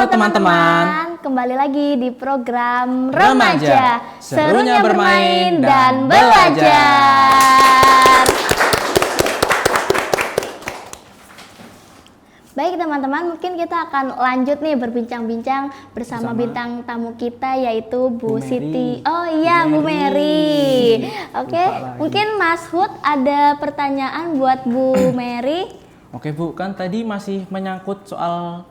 teman-teman, kembali lagi di program Remaja, Serunya bermain dan belajar. Baik teman-teman, mungkin kita akan lanjut nih berbincang-bincang bersama bintang tamu kita yaitu Bu Siti. Oh iya, Bu Mary. Oke, mungkin Mas Hud ada pertanyaan buat Bu Mary. Oke Bu, kan tadi masih menyangkut soal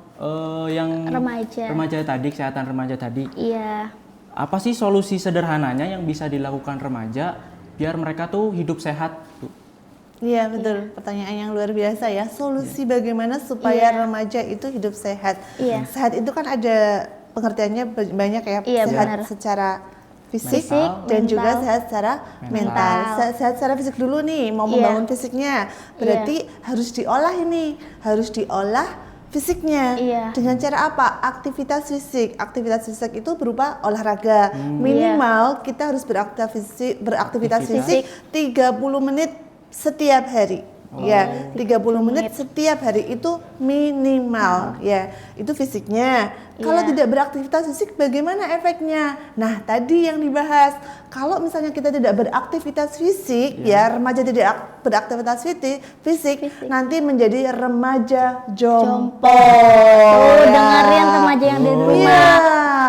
yang remaja tadi, kesehatan remaja tadi. Iya. Apa sih solusi sederhananya yang bisa dilakukan remaja biar mereka tuh hidup sehat, Bu? Iya betul, pertanyaan yang luar biasa ya. Solusi bagaimana supaya remaja itu hidup sehat. Sehat itu kan ada pengertiannya banyak ya. Sehat benar. Secara fisik dan juga sehat secara mental. Sehat secara fisik dulu nih, mau membangun fisiknya. Berarti harus diolah ini, harus diolah fisiknya. Dengan cara apa? Aktivitas fisik. Aktivitas fisik itu berupa olahraga. Minimal kita harus beraktivitas fisik 30 menit setiap hari. Ya, 30 menit setiap hari itu minimal. Ya, itu fisiknya. Kalau tidak beraktivitas fisik bagaimana efeknya? Nah, tadi yang dibahas. Kalau misalnya kita tidak beraktivitas fisik, ya remaja tidak beraktivitas fisik, nanti menjadi remaja jompo. Dengerin remaja yang di rumah.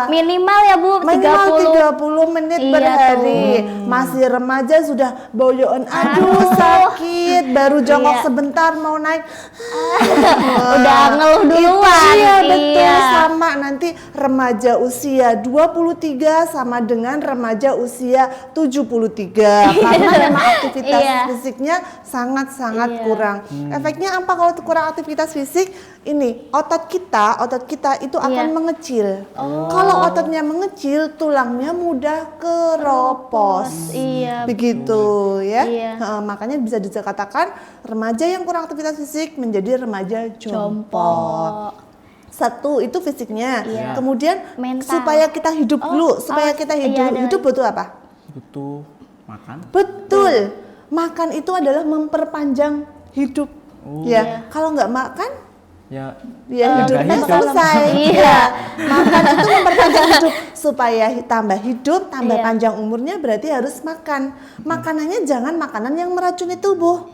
Minimal ya Bu, minimal 30 menit per hari. Masih remaja sudah boyoan, aduh sakit, baru jongkok sebentar mau naik. Udah ngeluh duluan. Iya betul, sama nanti remaja usia 23 sama dengan remaja usia 73. Karena memang aktivitas fisiknya sangat-sangat kurang. Efeknya apa kalau kurang aktivitas fisik? Ini otot kita itu akan mengecil. Kalau ototnya mengecil, tulangnya mudah keropos. Begitu ya. Makanya bisa dikatakan remaja yang kurang aktivitas fisik menjadi remaja jompo. Satu itu fisiknya. Kemudian mental. Supaya kita hidup dulu, supaya kita hidup butuh apa? Butuh makan. Betul. Makan itu adalah memperpanjang hidup. Kalau nggak makan hidupnya selesai. Makan itu memperpanjang hidup. Supaya tambah hidup, tambah panjang umurnya berarti harus makan. Makanannya jangan makanan yang meracuni tubuh.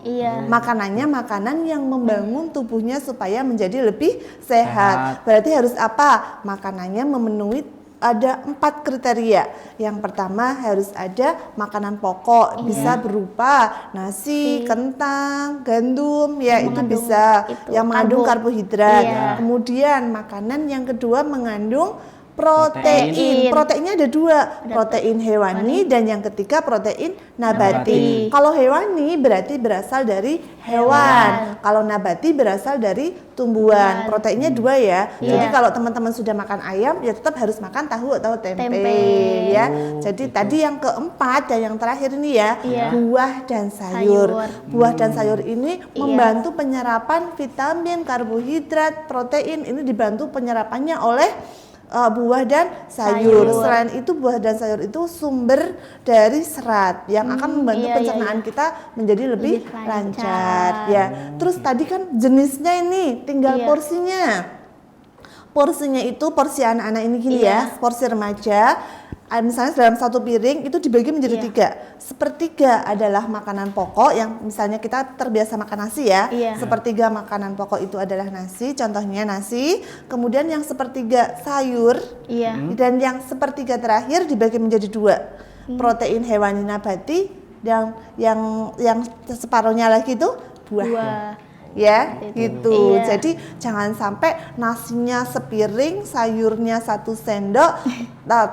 Makanannya makanan yang membangun tubuhnya supaya menjadi lebih sehat. Berarti harus apa? Makanannya memenuhi ada 4 kriteria. Yang pertama harus ada makanan pokok, bisa berupa nasi, kentang, gandum, itu bisa yang mengandung karbohidrat. Kemudian makanan yang kedua mengandung protein. Proteinnya ada 2, protein hewani dan yang ketiga protein nabati. Kalau hewani berarti berasal dari hewan. Kalau nabati berasal dari tumbuhan. Proteinnya 2 ya. Jadi kalau teman-teman sudah makan ayam ya tetap harus makan tahu atau tempe. Ya. Jadi tadi yang keempat dan yang terakhir ini buah dan sayur. Buah dan sayur ini membantu penyerapan vitamin, karbohidrat, protein. Ini dibantu penyerapannya oleh buah dan sayur. Selain itu buah dan sayur itu sumber dari serat yang akan membantu pencernaan kita menjadi lebih lancar. Terus tadi kan jenisnya ini tinggal porsinya. Porsinya itu porsi anak-anak ini gini porsi remaja. Misalnya dalam satu piring itu dibagi menjadi 3. Sepertiga adalah makanan pokok yang misalnya kita terbiasa makan nasi Sepertiga makanan pokok itu adalah nasi, contohnya nasi. Kemudian yang sepertiga sayur dan yang sepertiga terakhir dibagi menjadi 2. Protein hewani nabati dan yang separuhnya lagi itu buah. Gitu. Jadi jangan sampai nasinya sepiring, sayurnya 1 sendok,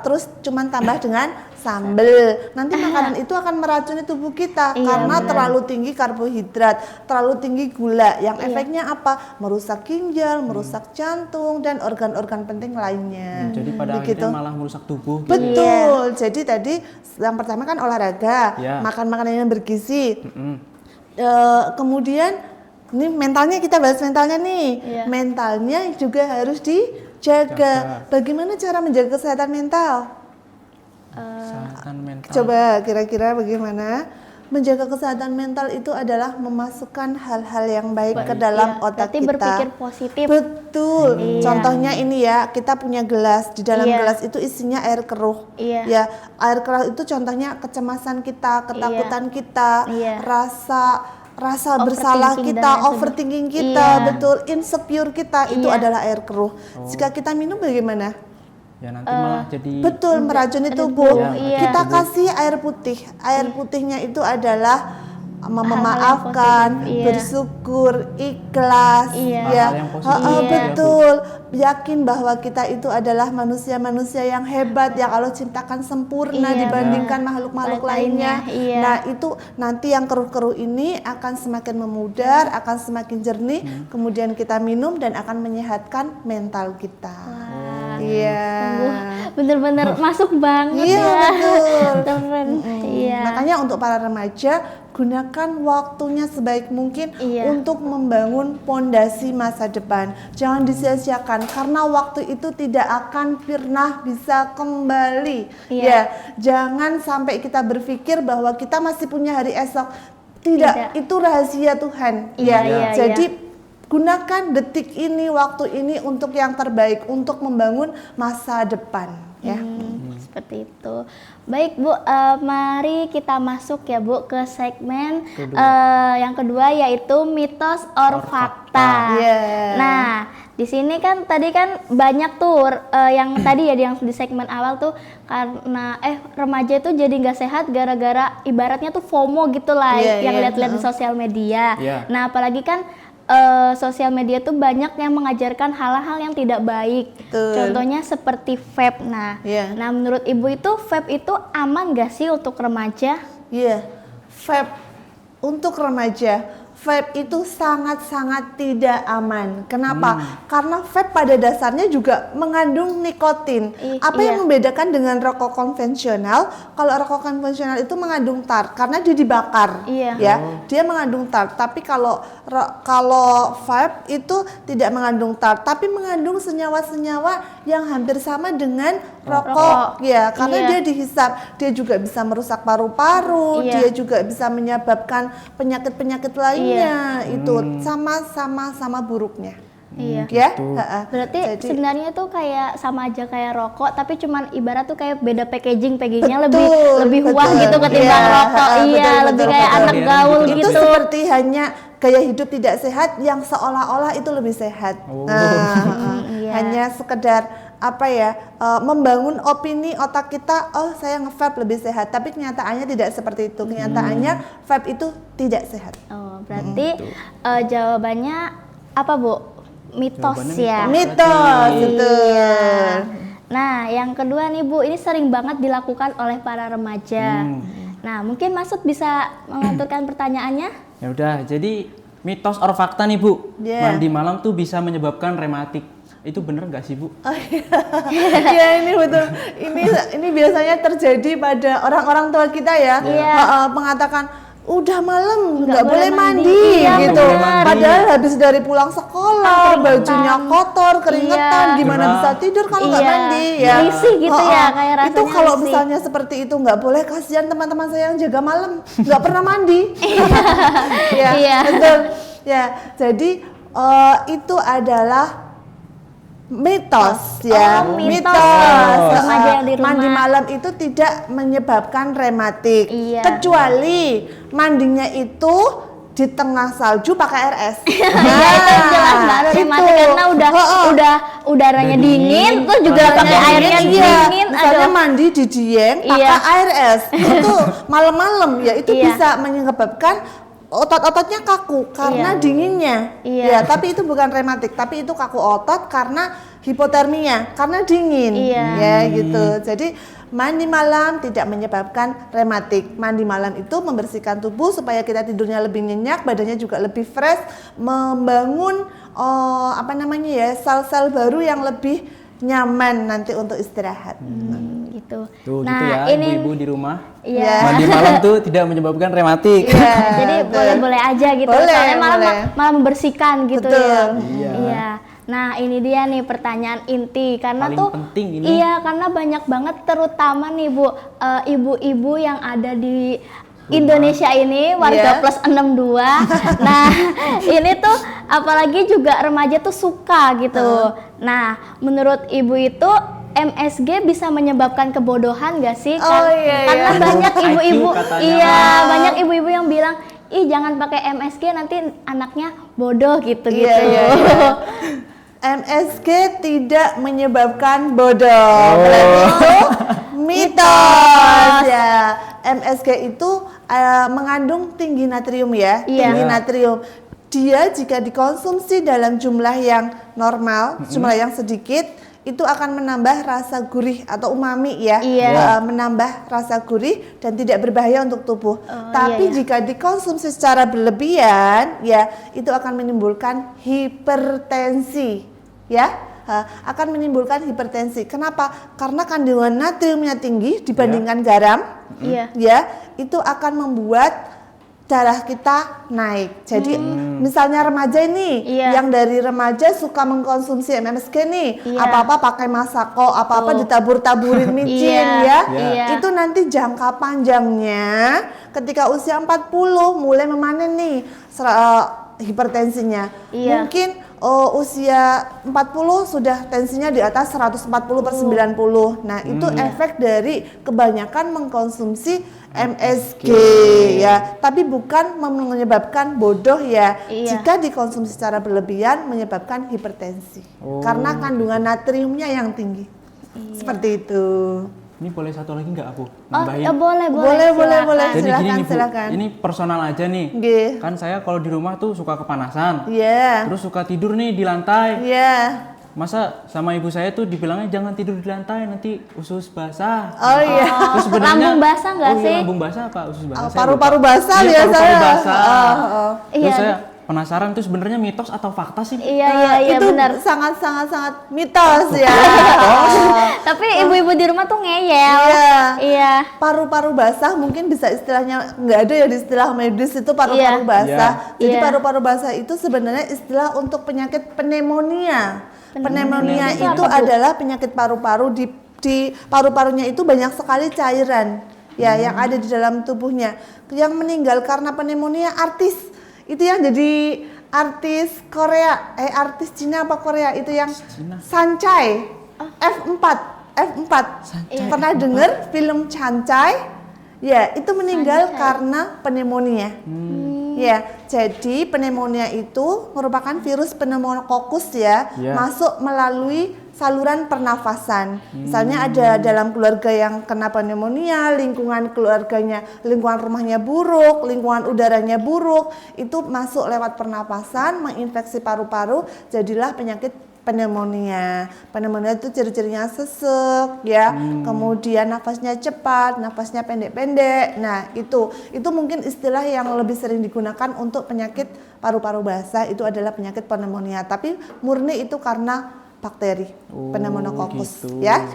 terus cuman tambah dengan sambal. Nanti makanan itu akan meracuni tubuh kita karena terlalu tinggi karbohidrat, terlalu tinggi gula. Yang efeknya apa? Merusak ginjal, merusak jantung dan organ-organ penting lainnya. Jadi pada akhirnya malah merusak tubuh. Betul. Jadi tadi yang pertama kan olahraga, makan makanan yang bergizi. Kemudian ini mentalnya, kita bahas mentalnya nih. Mentalnya juga harus dijaga. Bagaimana cara menjaga kesehatan mental? Kesehatan mental. Coba kira-kira bagaimana? menjaga kesehatan mental itu adalah memasukkan hal-hal yang baik ke dalam otak kita. Berpikir positif. Betul. Contohnya ini ya, kita punya gelas, di dalam gelas itu isinya air keruh. Ya, air keruh itu contohnya kecemasan kita, ketakutan kita, rasa bersalah kita, overthinking kita, betul, insecure kita, itu adalah air keruh. Jika kita minum bagaimana? Ya nanti malah jadi meracuni tubuh. Kita kasih air putih. Air putihnya itu adalah memaafkan, bersyukur, ikhlas, betul. Yakin bahwa kita itu adalah manusia-manusia yang hebat, yang Allah ciptakan sempurna dibandingkan makhluk-makhluk lainnya. Nah, itu nanti yang keruh-keruh ini akan semakin memudar, akan semakin jernih, kemudian kita minum dan akan menyehatkan mental kita. Bener-bener masuk banget teman. Makanya untuk para remaja, gunakan waktunya sebaik mungkin untuk membangun pondasi masa depan. Jangan disia-siakan karena waktu itu tidak akan pernah bisa kembali. Jangan sampai kita berpikir bahwa kita masih punya hari esok. Tidak. Itu rahasia Tuhan. Jadi gunakan detik ini, waktu ini untuk yang terbaik, untuk membangun masa depan. Seperti itu. Baik Bu, mari kita masuk ya Bu ke segmen yang kedua, yaitu mitos or fakta. Nah, di sini kan tadi kan banyak tuh yang tadi ya yang di segmen awal tuh, karena remaja itu jadi nggak sehat gara-gara ibaratnya tuh FOMO gitu lah, yang lihat-lihat di sosial media. Nah, apalagi kan sosial media tuh banyak yang mengajarkan hal-hal yang tidak baik. Contohnya seperti vape. Nah, menurut Ibu itu vape itu aman gak sih untuk remaja? Vape untuk remaja, vape itu sangat-sangat tidak aman. Kenapa? Karena vape pada dasarnya juga mengandung nikotin. Apa yang membedakan dengan rokok konvensional? Kalau rokok konvensional itu mengandung tar karena dia dibakar, dia mengandung tar. Tapi kalau vape itu tidak mengandung tar, tapi mengandung senyawa-senyawa yang hampir sama dengan rokok, karena dia dihisap. Dia juga bisa merusak paru-paru, dia juga bisa menyebabkan penyakit-penyakit lain. Itu sama buruknya. Berarti sebenarnya tuh kayak sama aja kayak rokok, tapi cuman ibarat tuh kayak beda packagingnya lebih wah gitu ketimbang rokok. Lebih kayak anak gaul gitu. Itu seperti hanya gaya hidup tidak sehat yang seolah-olah itu lebih sehat. Hanya sekedar membangun opini otak kita, saya nge-vape lebih sehat, tapi kenyataannya tidak seperti itu. Kenyataannya vape itu tidak sehat. Berarti jawabannya apa Bu? Mitos ya. Mitos itu. Nah, yang kedua nih Bu, ini sering banget dilakukan oleh para remaja. Nah, mungkin Masud bisa mengaturkan pertanyaannya? Ya udah, jadi mitos or fakta nih Bu, mandi malam tuh bisa menyebabkan rematik. Itu bener nggak sih Bu? Ini betul. Ini biasanya terjadi pada orang-orang tua kita ya. Mengatakan udah malam nggak boleh mandi gitu. Padahal habis dari pulang sekolah, bajunya kotor, keringetan, gimana bisa tidur kalau nggak mandi ya? Risih gitu ya, kayak rasanya. Itu kalau misalnya seperti itu nggak boleh, kasihan teman-teman saya yang jaga malam nggak pernah mandi. Betul. Jadi itu adalah mitos mandi malam itu tidak menyebabkan rematik, kecuali mandinya itu di tengah salju pakai air es. Itu jelas banget rematik karena udah udaranya dingin, terus juga pakai airnya dingin. Misalnya mandi di Dieng pakai air es, itu malam-malam ya itu bisa menyebabkan otot-ototnya kaku karena dinginnya. Tapi itu bukan rematik, tapi itu kaku otot karena hipotermia, karena dingin. Gitu. Jadi mandi malam tidak menyebabkan rematik. Mandi malam itu membersihkan tubuh supaya kita tidurnya lebih nyenyak, badannya juga lebih fresh, membangun sel-sel baru yang lebih nyaman nanti untuk istirahat. Gitu. Nah, gitu ya, ibu-ibu di rumah. Mandi malam tuh tidak menyebabkan rematik. Jadi boleh-boleh aja gitu. Soalnya malah membersihkan gitu. ya. Nah, ini dia nih pertanyaan inti karena paling tuh penting ini. Karena banyak banget terutama nih Bu, ibu-ibu yang ada di Indonesia ini, warga plus 62. Nah, ini tuh apalagi juga remaja tuh suka gitu. Nah, menurut Ibu itu MSG bisa menyebabkan kebodohan gak sih? Karena banyak ibu-ibu, banyak ibu-ibu yang bilang, ih jangan pakai MSG nanti anaknya bodoh gitu-gitu. MSG tidak menyebabkan bodoh. Berarti itu mitos ya. MSG itu mengandung tinggi natrium ya, tinggi natrium. Dia jika dikonsumsi dalam jumlah yang normal, jumlah yang sedikit, itu akan menambah rasa gurih atau umami ya, menambah rasa gurih dan tidak berbahaya untuk tubuh. Tapi jika dikonsumsi secara berlebihan, ya itu akan menimbulkan hipertensi, ya, akan menimbulkan hipertensi. Kenapa? Karena kandungan natriumnya tinggi dibandingkan garam, ya, itu akan membuat darah kita naik. Jadi misalnya remaja ini, yang dari remaja suka mengkonsumsi MSG nih, apa-apa pakai masako, apa-apa ditabur-taburin micin itu nanti jangka panjangnya ketika usia 40 mulai memanen nih hipertensinya. Mungkin usia 40 sudah tensinya di atas 140/90. Nah, itu efek dari kebanyakan mengkonsumsi MSG ya, tapi bukan menyebabkan bodoh ya. Jika dikonsumsi secara berlebihan menyebabkan hipertensi karena kandungan natriumnya yang tinggi. Seperti itu. Ini boleh satu lagi nggak aku? Boleh. Jadi Silakan, gini, Bu, silakan. ini personal aja nih. Kan saya kalau di rumah tuh suka kepanasan. Terus suka tidur nih di lantai. Masa sama ibu saya tuh dibilangnya jangan tidur di lantai, nanti usus basah. Terus sebenarnya lambung basah nggak sih? Lambung basah apa usus basah? Paru-paru basah ya saya. Paru-paru basah. Terus saya penasaran tuh sebenarnya mitos atau fakta sih? Itu benar. Sangat mitos ya. Tapi ibu-ibu di rumah tuh ngeyel. Paru-paru basah mungkin bisa istilahnya, nggak ada ya di istilah medis itu paru-paru basah. Jadi paru-paru basah itu sebenarnya istilah untuk penyakit pneumonia. Pneumonia itu adalah penyakit paru-paru, di paru-parunya itu banyak sekali cairan ya yang ada di dalam tubuhnya. Yang meninggal karena pneumonia artis itu yang jadi artis Korea, artis Cina apa Korea itu yang Sancai, F4. Pernah dengar film Sancai? Ya, itu meninggal karena pneumonia. Ya, jadi pneumonia itu merupakan virus pneumokokus ya, masuk melalui saluran pernafasan. Misalnya ada dalam keluarga yang kena pneumonia, lingkungan keluarganya, lingkungan rumahnya buruk, lingkungan udaranya buruk, itu masuk lewat pernafasan, menginfeksi paru-paru, jadilah penyakit pneumonia. Pneumonia itu ciri-cirinya sesek ya, kemudian nafasnya cepat, nafasnya pendek-pendek. Nah, itu mungkin istilah yang lebih sering digunakan untuk penyakit paru-paru basah, itu adalah penyakit pneumonia, tapi murni itu karena bakteri pneumokokus gitu. Ya.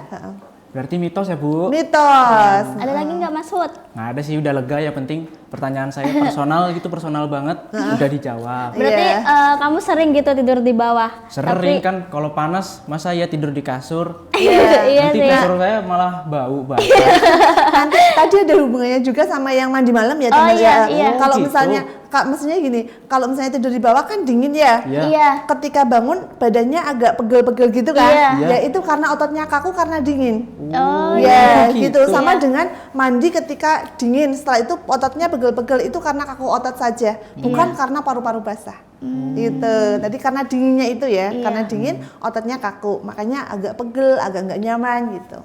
Berarti mitos ya, Bu? Mitos. Ada lagi nggak, Mas Hud? Nggak ada sih, udah lega. Ya penting pertanyaan saya personal gitu, personal banget, udah dijawab. Berarti kamu sering gitu tidur di bawah? Sering kan, kalau panas masa ya tidur di kasur. Nanti kasur saya malah bau banget. Nanti tadi ada hubungannya juga sama yang mandi malam ya teman-teman. Kalau misalnya maksudnya gini, kalau misalnya tidur di bawah kan dingin ya. Ketika bangun badannya agak pegel-pegel gitu kan. Ya itu karena ototnya kaku karena dingin. Gitu. Sama dengan mandi ketika dingin, setelah itu ototnya pegel-pegel, itu karena kaku otot saja, bukan karena paru-paru basah. Gitu. Tadi karena dinginnya itu ya, karena dingin ototnya kaku, makanya agak pegel, agak nggak nyaman gitu.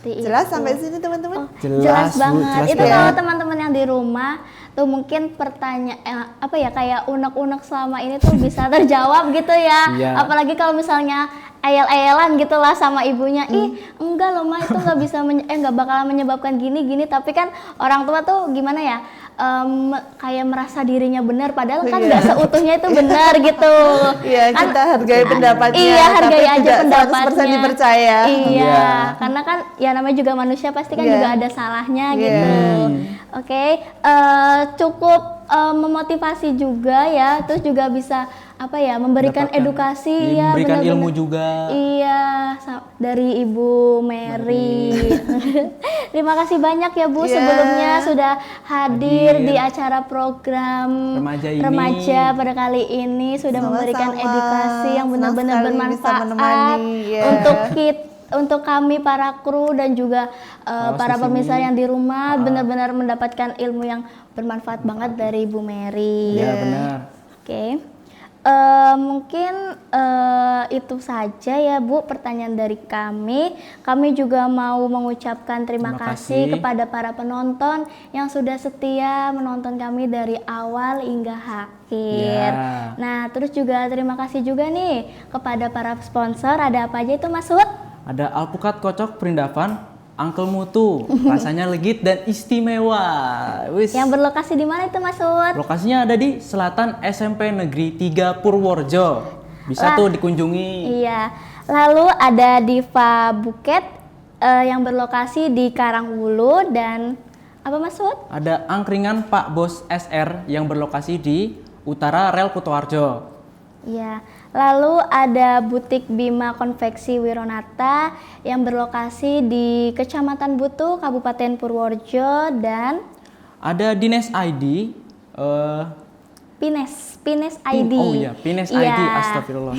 Jelas sampai sini teman-teman? Jelas banget. Itu kalau teman-teman yang di rumah tuh mungkin pertanyaan kayak unek-unek selama ini tuh bisa terjawab gitu ya. Apalagi kalau misalnya ayel-ayelan gitu lah sama ibunya, enggak loh Ma, itu nggak bisa nggak bakalan menyebabkan gini, tapi kan orang tua tuh gimana ya, kayak merasa dirinya benar padahal kan nggak seutuhnya itu benar gitu. Kan, kita hargai pendapatnya, hargai aja pendapatnya, 100% dipercaya. Karena kan ya namanya juga manusia, pasti kan juga ada salahnya gitu. Cukup memotivasi juga ya, terus juga bisa memberikan edukasi ya, memberikan ilmu juga. Iya, dari Ibu Mary. Terima kasih banyak ya Bu sebelumnya sudah hadir di acara program remaja pada kali ini, sudah memberikan edukasi yang benar-benar bermanfaat untuk kami para kru dan juga para pemirsa yang di rumah, benar-benar mendapatkan ilmu yang bermanfaat banget dari Ibu Mary. Iya benar. Oke. Mungkin itu saja ya Bu pertanyaan dari kami. Kami juga mau mengucapkan terima kasih kepada para penonton yang sudah setia menonton kami dari awal hingga akhir. Nah, terus juga terima kasih juga nih kepada para sponsor. Ada apa aja itu Mas Hud? Ada Alpukat Kocok Perindavan, Uncle Mutu, rasanya legit dan istimewa. Yang berlokasi di mana itu Mas Hud? Lokasinya ada di Selatan SMP Negeri 3 Purworejo. Bisa tuh dikunjungi. Iya. Lalu ada Diva Buket yang berlokasi di Karangwulu dan apa Mas Hud? Ada Angkringan Pak Bos SR yang berlokasi di Utara Rel Kutoarjo. Iya. Lalu ada Butik Bima Konveksi Wironata yang berlokasi di Kecamatan Butuh, Kabupaten Purworejo, dan ada Dines ID. Pines ID. Oh iya, Pines ID. Astagfirullah.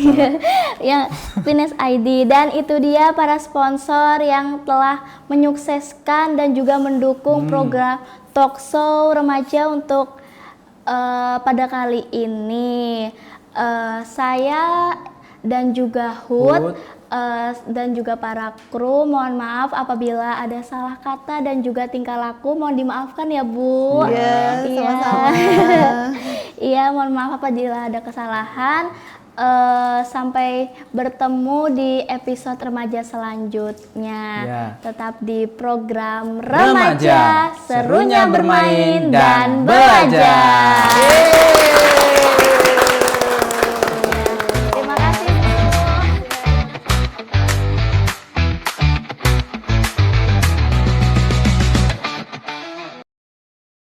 Ya, Pines ID. Dan itu dia para sponsor yang telah menyukseskan dan juga mendukung program Talkshow Remaja untuk pada kali ini. Saya dan juga Hud dan juga para kru mohon maaf apabila ada salah kata dan juga tingkah laku, mohon dimaafkan ya Bu. Iya, sama-sama. Iya, mohon maaf apabila ada kesalahan. Sampai bertemu di episode remaja selanjutnya. Tetap di program Remaja, serunya bermain dan belajar.